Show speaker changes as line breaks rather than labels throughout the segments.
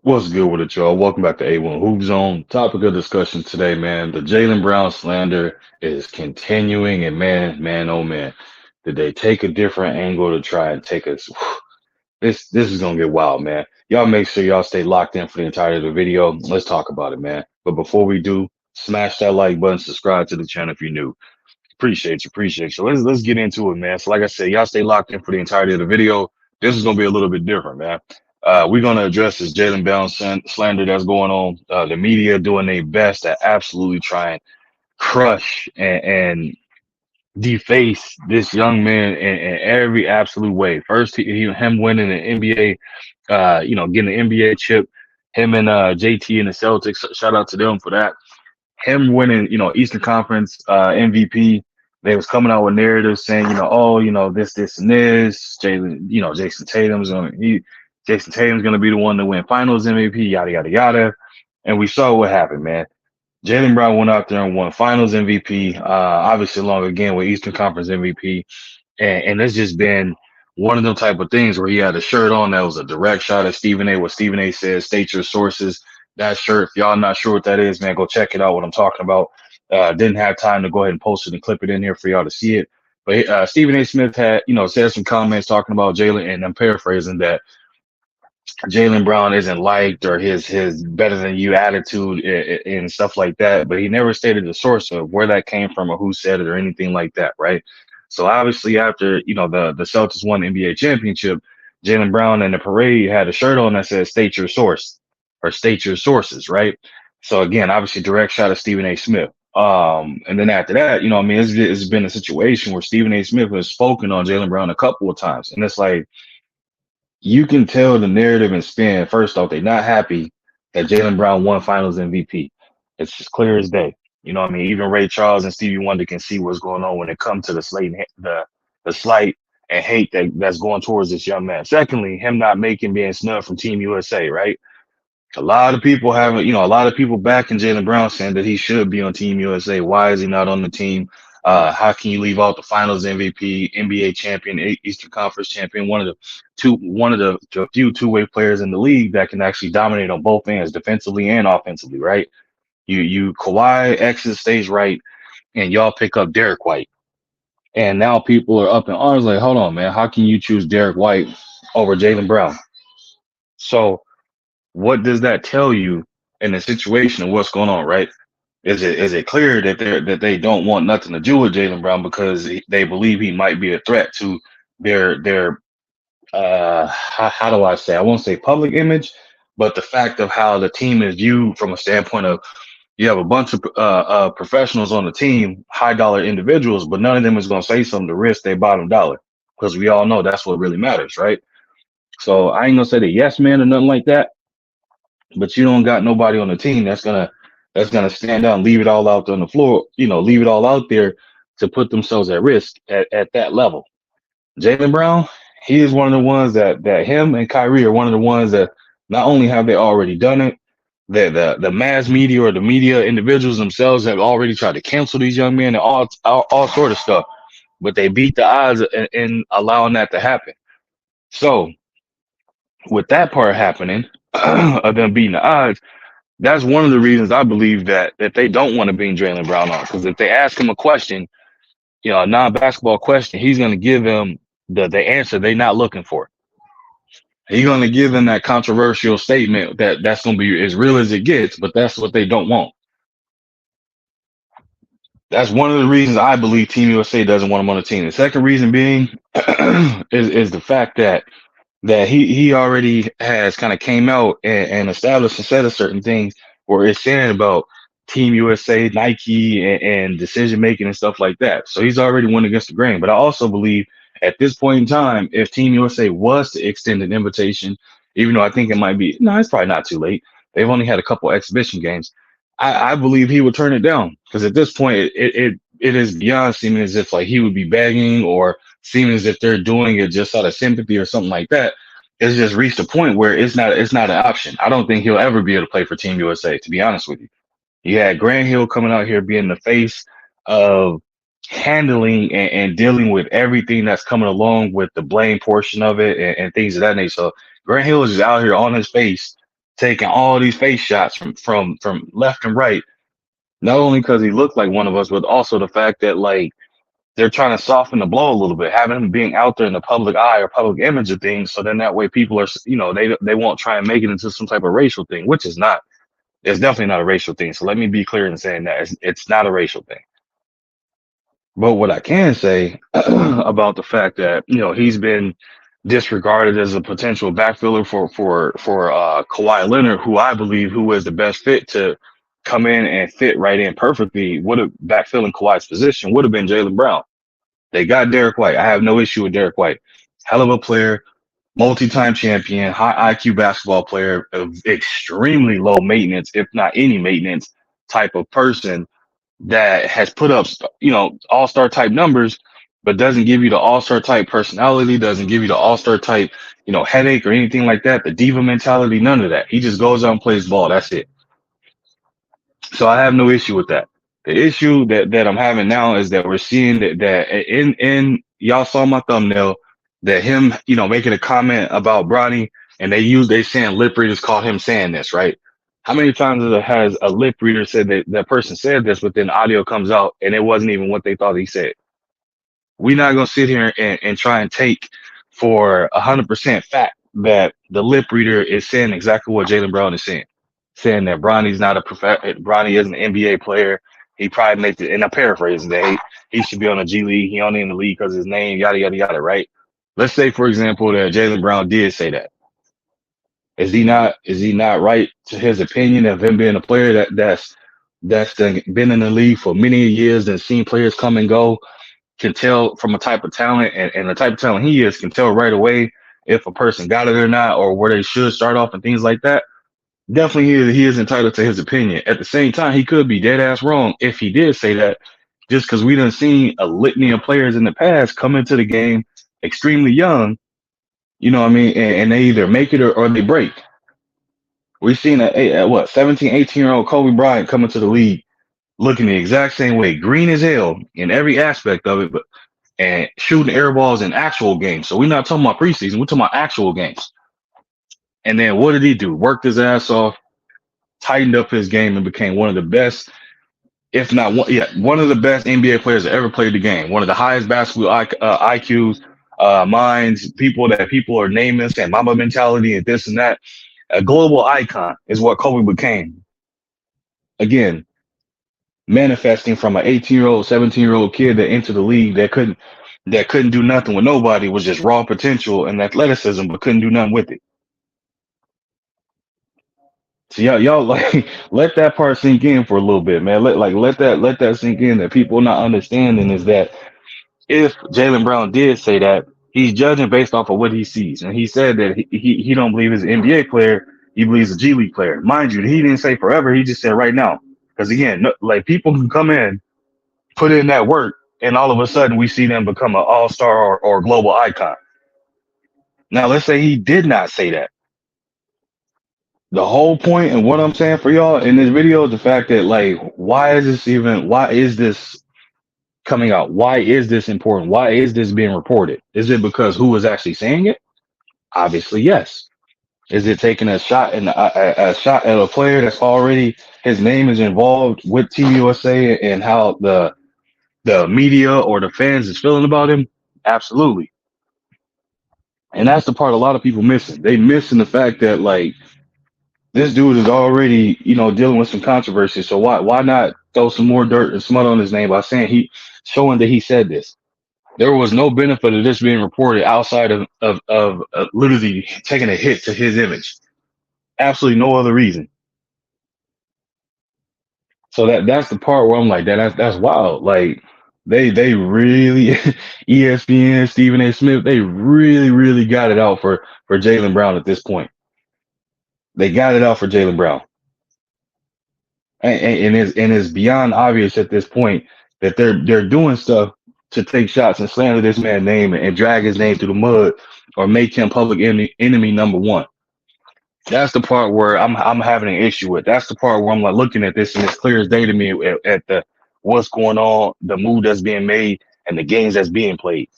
What's good with it, y'all? Welcome back to A1 Hoop Zone. Topic of discussion today, man. The Jaylen Brown slander is continuing, and oh man, did they take a different angle to try and take us? This is gonna get wild, man. Y'all make sure y'all stay locked in for the entirety of the video. Let's talk about it, man. But before we do, smash that like button, subscribe to the channel if you're new. Appreciate you. Let's get into it, man. So like I said, y'all stay locked in for the entirety of the video. This is gonna be a little bit different, man. We're gonna address this Jaylen Brown slander that's going on. The media doing their best to absolutely try and crush and deface this young man in every absolute way. First, him winning an NBA, getting an NBA chip. Him and JT and the Celtics. Shout out to them for that. Him winning, Eastern Conference MVP. They was coming out with narratives saying, oh, this, and this. Jason Tatum's gonna be the one to win Finals MVP. Yada yada yada. And we saw what happened, man. Jaylen Brown went out there and won Finals MVP. Obviously, along again with Eastern Conference MVP, and it's just been one of them type of things where he had a shirt on that was a direct shot at Stephen A. What Stephen A. says, state your sources. That shirt, if y'all not sure what that is, man, go check it out. What I'm talking about. Didn't have time to go ahead and post it and clip it in here for y'all to see it. But Stephen A. Smith had, said some comments talking about Jaylen, and I'm paraphrasing that Jaylen Brown isn't liked or his better than you attitude and stuff like that, but he never stated the source of where that came from or who said it or anything like that, right? So obviously after the Celtics won the NBA championship, Jaylen Brown in the parade had a shirt on that said "State your source" or "State your sources," right? So again, obviously direct shot of Stephen A. Smith. And then after that, it's been a situation where Stephen A. Smith has spoken on Jaylen Brown a couple of times, and it's like you can tell the narrative and spin. First off, they're not happy that Jaylen Brown won Finals MVP. It's just clear as day. You know what I mean? Even Ray Charles and Stevie Wonder can see what's going on when it comes to the slight and hate that's going towards this young man. Secondly, him not making being snubbed from Team USA, right? A lot of people backing Jaylen Brown saying that he should be on Team USA. Why is he not on the team? How can you leave out the Finals MVP, NBA champion, Eastern Conference champion, one of the few two-way players in the league that can actually dominate on both ends, defensively and offensively, right? You Kawhi exits stage right, and y'all pick up Derek White, and now people are up in arms like, hold on, man, how can you choose Derek White over Jaylen Brown? So what does that tell you in the situation of what's going on, right? Is it clear that they don't want nothing to do with Jaylen Brown because they believe he might be a threat to their how do I say? I won't say public image, but the fact of how the team is viewed from a standpoint of you have a bunch of professionals on the team, high dollar individuals, but none of them is going to say something to risk their bottom dollar because we all know that's what really matters, right? So I ain't gonna say the yes man or nothing like that, but you don't got nobody on the team that's gonna stand out and leave it all out on the floor, leave it all out there to put themselves at risk at that level. Jaylen Brown, he is one of the ones that him and Kyrie are one of the ones that not only have they already done it, that the mass media or the media individuals themselves have already tried to cancel these young men and all sort of stuff, but they beat the odds in allowing that to happen. So with that part happening, of them beating the odds, that's one of the reasons I believe that they don't want to bring Jaylen Brown on. Because if they ask him a question, a non-basketball question, he's going to give them the answer they're not looking for. He's going to give them that controversial statement that's going to be as real as it gets, but that's what they don't want. That's one of the reasons I believe Team USA doesn't want him on the team. The second reason being is the fact that he already has kind of came out and established and said a certain things where it's saying about Team USA, Nike, and decision making and stuff like that. So he's already went against the grain. But I also believe at this point in time, if Team USA was to extend an invitation, even though I think it might be no, it's probably not too late. They've only had a couple exhibition games. I believe he would turn it down because at this point it is beyond seeming as if like he would be begging or seeming as if they're doing it just out of sympathy or something like that. It's just reached a point where it's not an option. I don't think he'll ever be able to play for Team USA, to be honest with you. You had Grant Hill coming out here being the face of handling and dealing with everything that's coming along with the blame portion of it and things of that nature. So Grant Hill is just out here on his face taking all these face shots from left and right. Not only because he looked like one of us, but also the fact that like they're trying to soften the blow a little bit, having him being out there in the public eye or public image of things. So then that way people are, they won't try and make it into some type of racial thing, which is not. It's definitely not a racial thing. So let me be clear in saying that it's not a racial thing. But what I can say about the fact that he's been disregarded as a potential backfiller for Kawhi Leonard, who I believe who is the best fit to come in and fit right in perfectly, would have backfilling Kawhi's position would have been Jaylen Brown. They got Derek White. I have no issue with Derek White. Hell of a player, multi-time champion, high IQ basketball player, extremely low maintenance, if not any maintenance type of person that has put up, all-star type numbers, but doesn't give you the all-star type personality, doesn't give you the all-star type, headache or anything like that, the diva mentality, none of that. He just goes out and plays ball. That's it. So I have no issue with that. The issue that I'm having now is that we're seeing that in y'all saw my thumbnail that him, making a comment about Bronny, and they saying lip readers called him saying this, right? How many times has a lip reader said that person said this, but then audio comes out and it wasn't even what they thought he said? We're not gonna sit here and try and take for 100% fact that the lip reader is saying exactly what Jaylen Brown is saying that Bronny's not Bronny isn't an NBA player. He probably makes it, and I'm paraphrasing that he should be on the G League. He only in the league because his name, yada yada yada. Right? Let's say, for example, that Jaylen Brown did say that. Is he not? Is he not right to his opinion of him being a player that's been in the league for many years and seen players come and go, can tell from a type of talent and the type of talent he is, can tell right away if a person got it or not, or where they should start off and things like that. Definitely he is entitled to his opinion. At the same time, he could be dead ass wrong if he did say that, just because we done seen a litany of players in the past come into the game extremely young, you know what I mean, and they either make it or they break. We've seen a 17, 18-year-old Kobe Bryant come into the league looking the exact same way, green as hell in every aspect of it, but and shooting air balls in actual games. So we're not talking about preseason, we're talking about actual games. And then what did he do? Worked his ass off, tightened up his game, and became one of the best, if not one of the best NBA players that ever played the game. One of the highest basketball IQs, minds, people are naming, saying Mamba mentality and this and that. A global icon is what Kobe became. Again, manifesting from an 18-year-old, 17-year-old kid that entered the league that couldn't do nothing with nobody, was just raw potential and athleticism, but couldn't do nothing with it. So y'all like let that part sink in for a little bit, man. Let that sink in, that people not understanding is that if Jaylen Brown did say that, he's judging based off of what he sees. And he said that he don't believe he's an NBA player, he believes a G League player. Mind you, he didn't say forever, he just said right now. Because again, like people can come in, put in that work, and all of a sudden we see them become an all-star or global icon. Now let's say he did not say that. The whole point and what I'm saying for y'all in this video is the fact that, like, why is this coming out? Why is this important? Why is this being reported? Is it because who is actually saying it? Obviously, yes. Is it taking a shot a shot at a player that's already, his name is involved with Team USA and how the media or the fans is feeling about him? Absolutely. And that's the part a lot of people missing. They missing the fact that, like, this dude is already, dealing with some controversy. So why not throw some more dirt and smut on his name by saying showing that he said this? There was no benefit of this being reported outside of literally taking a hit to his image. Absolutely no other reason. So that's the part where I'm like, that's wild. Like they really ESPN, Stephen A. Smith, they really got it out for Jaylen Brown at this point. They got it out for Jaylen Brown. And it's beyond obvious at this point that they're doing stuff to take shots and slander this man's name and drag his name through the mud or make him public enemy number one. That's the part where I'm having an issue with. That's the part where I'm like looking at this and it's clear as day to me at the what's going on, the move that's being made, and the games that's being played.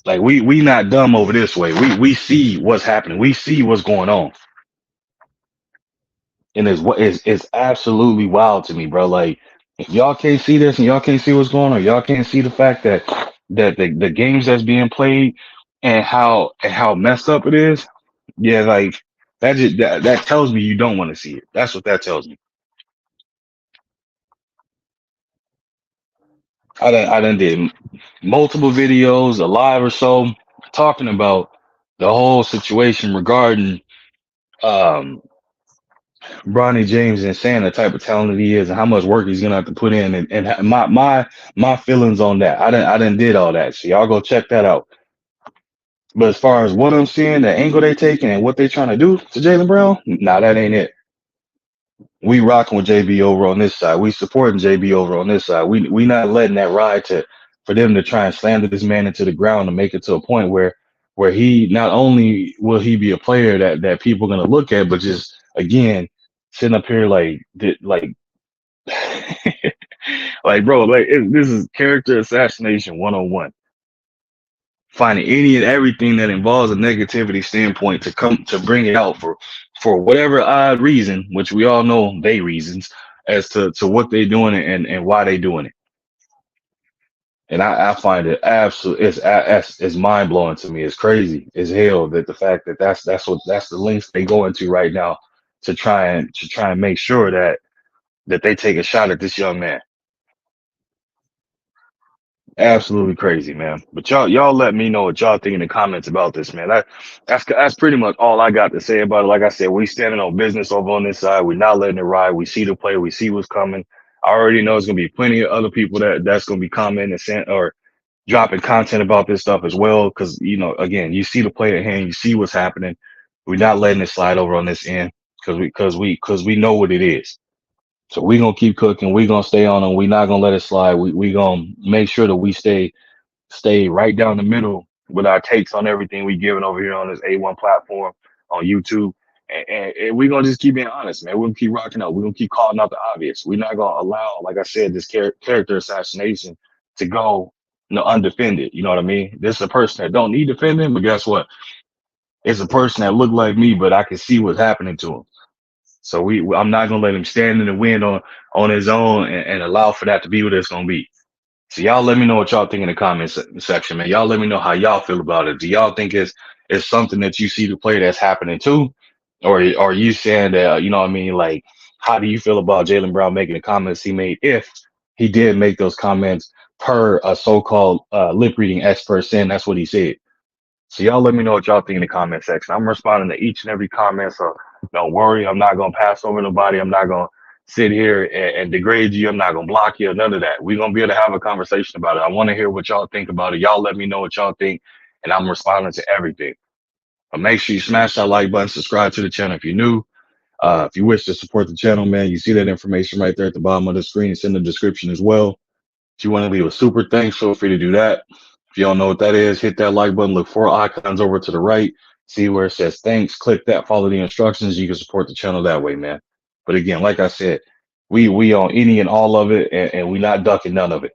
Like we not dumb over this way. We see what's happening. We see what's going on. And is absolutely wild to me, bro. Like, if y'all can't see this and y'all can't see what's going on, y'all can't see the fact that the games that's being played and how messed up it is. Yeah, like that tells me you don't want to see it. That's what that tells me. I done did multiple videos, a live or so, talking about the whole situation regarding um Bronny James and saying the type of talent he is and how much work he's gonna have to put in and my feelings on that. I didn't did all that. So y'all go check that out. But as far as what I'm seeing, the angle they taking and what they trying to do to Jaylen Brown, nah, that ain't it. We rocking with JB over on this side. We supporting JB over on this side. We not letting that ride to for them to try and slander this man into the ground and make it to a point where he not only will he be a player that people are gonna look at, but just again sitting up here like like bro, this is character assassination 101. Finding any and everything that involves a negativity standpoint to come to bring it out for whatever odd reason, which we all know they reasons as to what they're doing and why they doing it. And I find it absolutely it's mind blowing to me. It's crazy as hell that the fact that that's the links they go into right now to try and make sure that they take a shot at this young man. Absolutely crazy, man. But y'all let me know what y'all think in the comments about this, man. That's pretty much all I got to say about it. Like I said, we standing on business over on this side. We're not letting it ride. We see the play. We see what's coming. I already know there's gonna be plenty of other people that's gonna be commenting and saying or dropping content about this stuff as well. Because again, you see the play at hand. You see what's happening. We're not letting it slide over on this end because we know what it is. So we gonna keep cooking. We gonna stay on them. We not gonna let it slide. We gonna make sure that we stay right down the middle with our takes on everything we giving over here on this A1 platform on YouTube. And we're gonna just keep being honest, man. We're gonna keep rocking out. We're gonna keep calling out the obvious. We're not gonna allow, like I said, this character assassination to go undefended. You know what I mean? This is a person that don't need defending, but guess what? It's a person that look like me, but I can see what's happening to him. So I'm not gonna let him stand in the wind on his own and allow for that to be what it's gonna be. So y'all let me know what y'all think in the comments section, man. Y'all let me know how y'all feel about it. Do y'all think it's something that you see the play that's happening too? Or are you saying that, you know what I mean? Like, how do you feel about Jaylen Brown making the comments he made if he did make those comments per a so-called lip reading expert saying that's what he said? So y'all let me know what y'all think in the comment section. I'm responding to each and every comment. So don't worry, I'm not gonna pass over nobody. I'm not gonna sit here and degrade you. I'm not gonna block you or none of that. We're gonna be able to have a conversation about it. I want to hear what y'all think about it. Y'all let me know what y'all think, and I'm responding to everything. But make sure you smash that like button, subscribe to the channel if you're new. If you wish to support the channel, man, you see that information right there at the bottom of the screen. It's in the description as well. If you want to leave a super thanks, feel free to do that. If you don't know what that is, hit that like button, look 4 icons over to the right, see where it says thanks, click that, follow the instructions. You can support the channel that way, man. But again, like I said, we on any and all of it, and we not ducking none of it.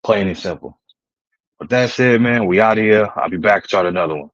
Plain and simple. But that said, man, we out of here. I'll be back at y'all another one.